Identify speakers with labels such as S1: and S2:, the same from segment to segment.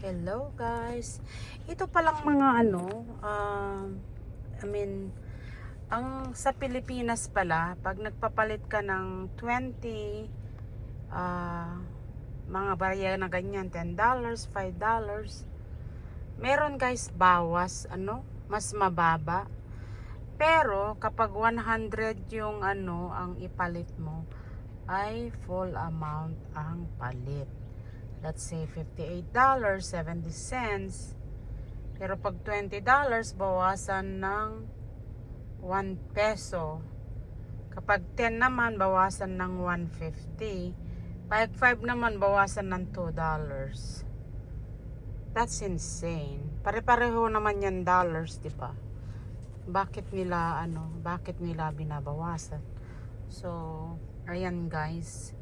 S1: Hello guys. Ito palang mga sa Pilipinas pala, pag nagpapalit ka ng 20 mga barya na ganyan, $10, $5, meron guys bawas, mas mababa. Pero kapag 100 yung ang ipalit mo, ay full amount ang palit. Let's say $58.70. Pero pag $20, bawasan ng 1 peso. Kapag 10 naman, bawasan ng 150. Pag 5 naman, bawasan ng $2. That's insane. Pare-pareho naman yan dollars, di ba? Bakit nila binabawasan? So, ayan guys.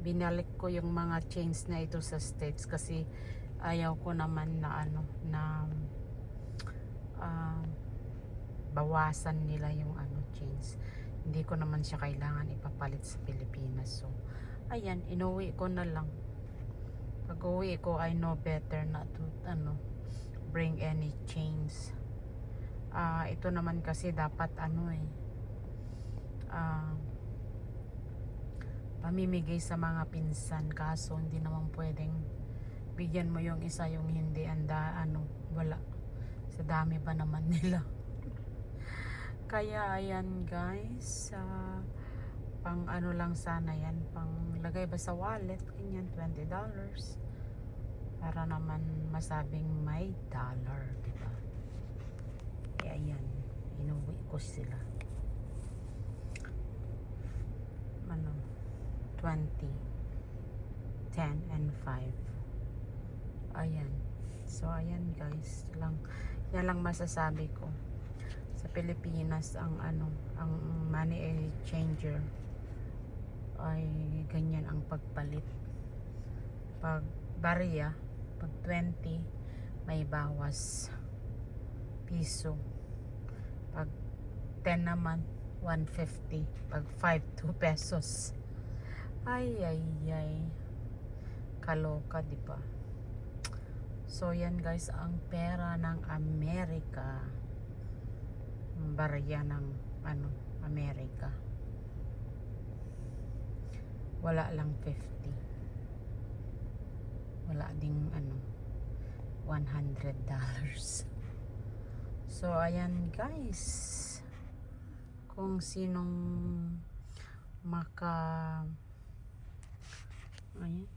S1: Binalik ko yung mga chains na ito sa States kasi ayaw ko naman na bawasan nila yung chains. Hindi ko naman siya kailangan ipapalit sa Pilipinas. So, ayan, inuwi ko na lang. Pag uwi ko, I know better not to bring any chains. Ito naman kasi dapat pamimigay sa mga pinsan, kaso hindi naman pwedeng bigyan mo yung isa yung hindi wala, sa dami ba naman nila. Kaya ayan guys, pang lang sana yan, pang lagay ba sa wallet, ganyan, $20 para naman masabing may dollar, diba? Kaya ayan, inuwi ko sila. 20, 10, and 5. Ayan. So, ayan guys. Yan lang masasabi ko. Sa Pilipinas, ang money changer ay ganyan ang pagpalit. Pag barya, pag 20, may bawas piso. Pag 10 naman, 150. Pag 5, 2 pesos. Ay. Kaloka, di ba? So, yan guys, ang pera ng Amerika. Barya ng Amerika. Wala lang 50. Wala ding $100. So, ayan guys. Kung sinong ayan,